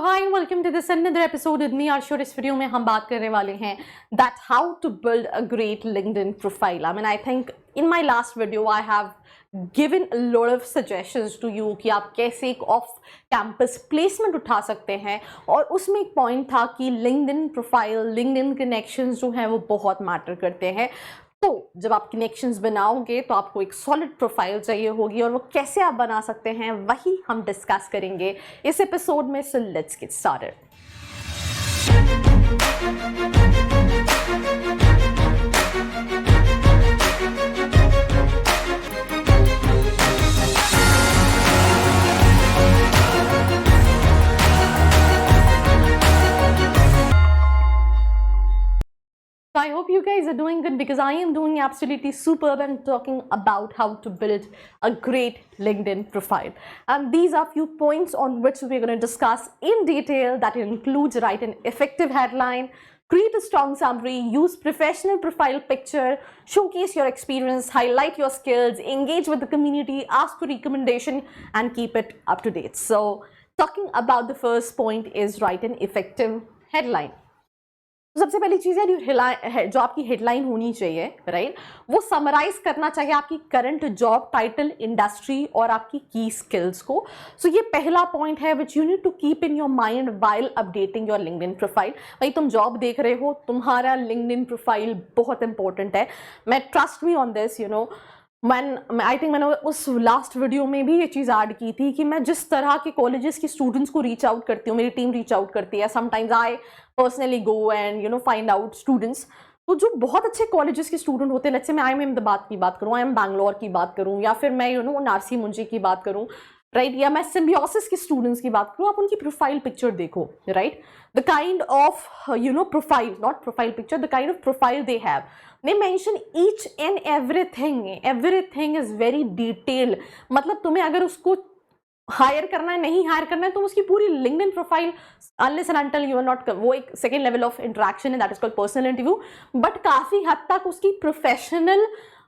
Hi welcome to this another episode with me Arshu. इस video में हम बात करने वाले हैं that how to build a great LinkedIn profile. I think in my last video I have given a lot of suggestions to you कि आप कैसे एक ऑफ कैंपस प्लेसमेंट उठा सकते हैं, और उसमें एक पॉइंट था कि लिंक्डइन प्रोफाइल, लिंक्डइन कनेक्शंस जो हैं वो बहुत मैटर करते हैं। तो जब आप कनेक्शंस बनाओगे तो आपको एक सॉलिड प्रोफाइल चाहिए होगी, और वो कैसे आप बना सकते हैं वही हम डिस्कस करेंगे इस एपिसोड में। So let's get started. So I hope you guys are doing good, because I am doing absolutely superb and talking about how to build a great LinkedIn profile. And these are few points on which we're going to discuss in detail. That includes write an effective headline, create a strong summary, use professional profile picture, showcase your experience, highlight your skills, engage with the community, ask for recommendation, and keep it up to date. So talking about the first point is write an effective headline. तो सबसे पहली चीज़ है जो आपकी headline होनी चाहिए, right, वो summarise करना चाहिए आपकी करंट जॉब टाइटल, इंडस्ट्री और आपकी की स्किल्स को। सो ये पहला पॉइंट है which you need to keep in your mind while updating your LinkedIn profile. भाई तुम जॉब देख रहे हो, तुम्हारा लिंक्डइन प्रोफाइल बहुत इंपॉर्टेंट है। मैं trust me on this, I think मैंने उस लास्ट वीडियो में भी ये चीज़ ऐड की थी कि मैं जिस तरह के कॉलेजेस के स्टूडेंट्स को रीच आउट करती हूँ, मेरी टीम रीच आउट करती है, sometimes I personally go and find out students. तो जो बहुत अच्छे कॉलेजेस के स्टूडेंट होते हैं, लेट्स से मैं IIM अहमदाबाद की बात करूँ, IIM बैंगलोर की बात करूँ, या फिर मैं नारसी मुंशी की बात करूँ, राइट, या मैं सिम्बियोसिस के स्टूडेंट्स की बात करूँ, आप उनकी प्रोफाइल पिक्चर देखो, right, the kind of profile, not profile picture, the kind of profile they have, they mention each and everything is very detailed। मतलब तुम्हें अगर उसको हायर करना है, नहीं हायर करना है, तो उसकी पूरी LinkedIn profile unless and until you are not, वो एक सेकेंड लेवल ऑफ इंटरेक्शन है, that is called personal interview, but काफी हद तक उसकी प्रोफेशनल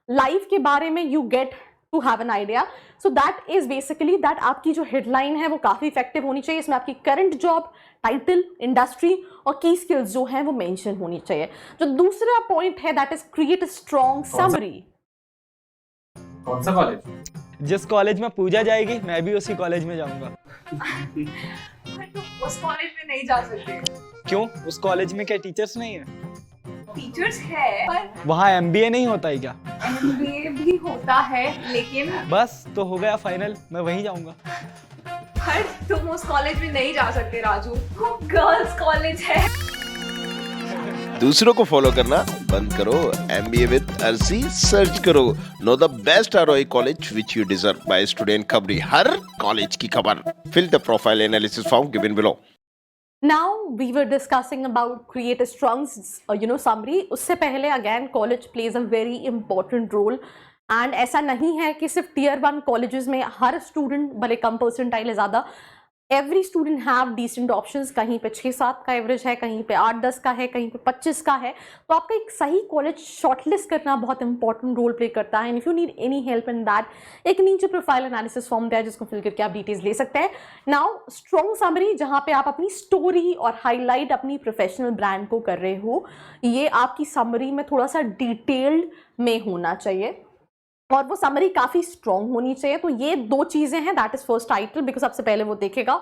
लाइफ के बारे में you get to have an idea. So that is basically that आपकी जो हेडलाइन है वो काफी इफेक्टिव होनी चाहिए। इसमें आपकी करंट जॉब टाइटल, इंडस्ट्री और की स्किल्स जो हैं वो मेंशन होनी चाहिए। जो दूसरा पॉइंट है that is create a strong summary. कौन सा कॉलेज? जिस कॉलेज में पूजा जाएगी मैं भी उसी कॉलेज में जाऊंगा। उस कॉलेज में नहीं जा सकते। क्यों? उस कॉलेज में क्या टीचर्स नहीं है? टीचर्स है, पर वहाँ MBA नहीं होता है क्या? MBA भी होता है, लेकिन बस तो हो गया फाइनल, मैं वहीं जाऊंगा। पर तुम उस कॉलेज में नहीं जा सकते राजू, वो गर्ल्स कॉलेज है। दूसरों को फॉलो करना बंद करो, MBA विद अर्सी सर्च करो, know the best ROI college which you deserve by student खबरी, हर कॉलेज की खबर। Fill the profile analysis form given below. Now we were discussing about create a strong summary। उससे पहले again college plays a very important role, and ऐसा नहीं है कि सिर्फ Tier 1 कॉलेजेस में हर स्टूडेंट भले कम परसेंटाइल है ज़्यादा, every student have decent options. कहीं पे 6-7 का एवरेज है, कहीं पे 8-10 का है, कहीं पे 25 का है। तो आपका एक सही कॉलेज शॉर्टलिस्ट करना बहुत इंपॉर्टेंट रोल प्ले करता है। And if you need any help in that, एक नीचे प्रोफाइल एनालिसिस फॉर्म दिया है जिसको फिल करके आप डिटेल्स ले सकते हैं। नाउ स्ट्रॉन्ग समरी, जहाँ पे आप अपनी स्टोरी और हाईलाइट अपनी प्रोफेशनल ब्रांड को कर रहे हो, ये आपकी समरी में थोड़ा सा डिटेल्ड में होना चाहिए, और वो समरी काफी स्ट्रॉन्ग होनी चाहिए। तो ये दो चीजें हैं, that is first title, because सबसे पहले वो देखेगा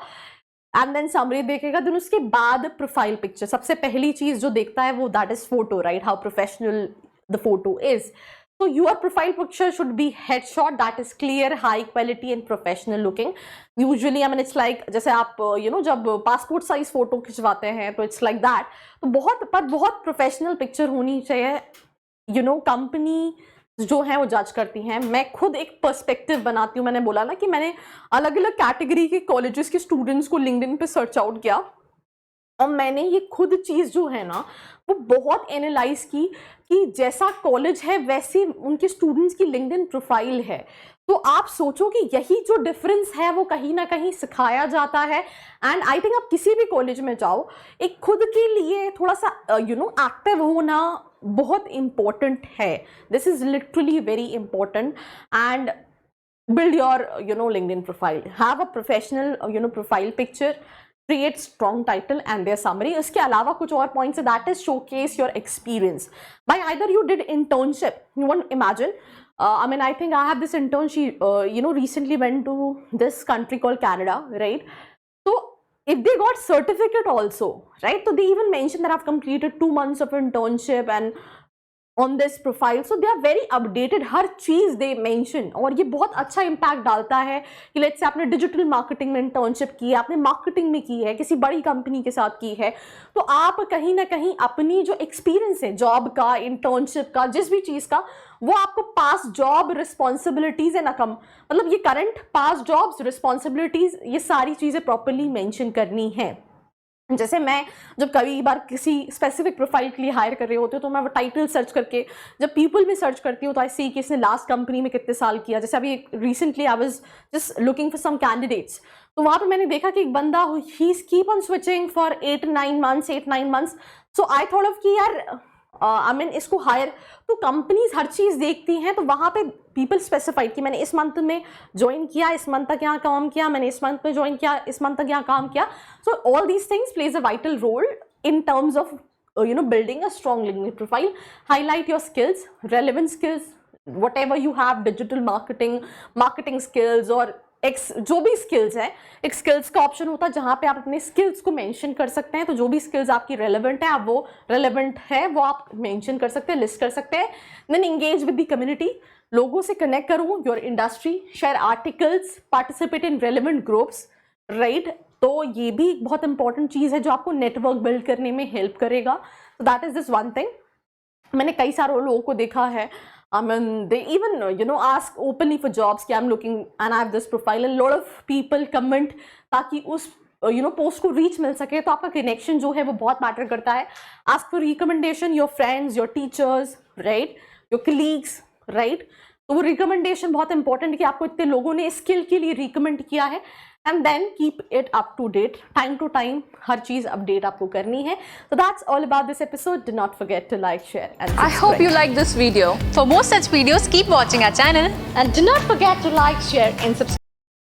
एंड देन समरी देखेगा, देन उसके बाद प्रोफाइल पिक्चर। सबसे पहली चीज जो देखता है वो that is photo, right, how professional the photo is. So your profile picture should be headshot, that is clear, high quality and professional looking. Usually it's like जैसे आप जब पासपोर्ट साइज फोटो खिंचवाते हैं तो it's like that। तो बहुत professional picture होनी चाहिए। कंपनी जो है वो जज करती हैं। मैं खुद एक पर्सपेक्टिव बनाती हूँ। मैंने बोला ना कि मैंने अलग अलग कैटेगरी के कॉलेजेस के स्टूडेंट्स को लिंक्डइन पे सर्च आउट किया, और मैंने ये खुद चीज़ जो है ना वो बहुत एनालाइज की कि जैसा कॉलेज है वैसी उनके स्टूडेंट्स की लिंक्डइन प्रोफाइल है। तो आप सोचो कि यही जो डिफरेंस है वो कहीं ना कहीं सिखाया जाता है। एंड आई थिंक आप किसी भी कॉलेज में जाओ, एक खुद के लिए थोड़ा सा एक्टिव होना बहुत इम्पोर्टेंट है। This is literally very important. And build your LinkedIn profile, have a professional profile picture, create strong title and their summary. इसके अलावा कुछ और points है, that is showcase your experience. By either you did internship, you won't imagine. I mean, I think I have this intern, she, recently went to this country called Canada, right? So if they got certificate also, right? So they even mentioned that I've completed 2 months of internship and on this profile, so they are very updated, her cheese they mention, और ये बहुत अच्छा impact डालता है कि let's say आपने digital marketing में internship की है, आपने मार्केटिंग में की है, किसी बड़ी कंपनी के साथ की है, तो आप कहीं ना कहीं अपनी जो एक्सपीरियंस है जॉब का, इंटर्नशिप का, जिस भी चीज़ का, वो आपको पास जॉब रिस्पॉन्सिबिलिटीज एंड मतलब ये करंट पास जॉब्स रिस्पॉन्सिबिलिटीज, ये सारी चीज़ें प्रॉपरली मेंशन करनी है. जैसे मैं जब कई बार किसी स्पेसिफिक प्रोफाइल के लिए हायर कर रहे होते हो तो मैं वो टाइटल सर्च करके जब पीपल में सर्च करती हूँ तो आई सी कि इसने लास्ट कंपनी में कितने साल किया. जैसे अभी recently I was just looking for some candidates, तो वहाँ पे मैंने देखा कि एक बंदा ही keep on switching for 8-9 months. So I thought of कि यार आई मीन इसको हायर, तो कंपनीज हर चीज़ देखती हैं, तो वहाँ पे पीपल स्पेसिफाइड कि मैंने इस मंथ में ज्वाइन किया, इस मंथ तक यहाँ काम किया, मैंने इस मंथ में ज्वाइन किया, इस मंथ तक यहाँ काम किया. So all these things plays a vital role in terms of building a strong LinkedIn profile. Highlight your skills, relevant skills, whatever you have, digital marketing skills और जो भी स्किल्स हैं, एक स्किल्स का ऑप्शन होता है जहाँ पे आप अपने स्किल्स को मेंशन कर सकते हैं. तो जो भी स्किल्स आपकी रेलेवेंट है, आप वो रेलेवेंट है वो आप मेंशन कर सकते हैं, लिस्ट कर सकते हैं. Then engage with the community, लोगों से कनेक्ट करूँ, your industry, share articles, participate in relevant groups, right. तो ये भी एक बहुत इंपॉर्टेंट चीज़ है जो आपको नेटवर्क बिल्ड करने में हेल्प करेगा. तो that is this one thing. मैंने कई सारे लोगों को देखा है, I mean, they even, ask openly for jobs कि I'm looking and I have this profile, and lot of people comment ताकि उस, पोस्ट को रीच मिल सके. तो आपका कनेक्शन जो है वो बहुत मैटर करता है. Ask for recommendation, your friends, your teachers, right, your colleagues, right. तो वो रिकमेंडेशन बहुत इंपॉर्टेंट है कि आपको इतने लोगों ने स्किल के लिए रिकमेंड किया है. And then keep it up to date, time to time हर चीज अपडेट आपको करनी है. So that's all about this episode. Do not forget to like, share and subscribe. I hope you like this video. For more such videos, keep watching our channel. And do not forget to like, share and subscribe.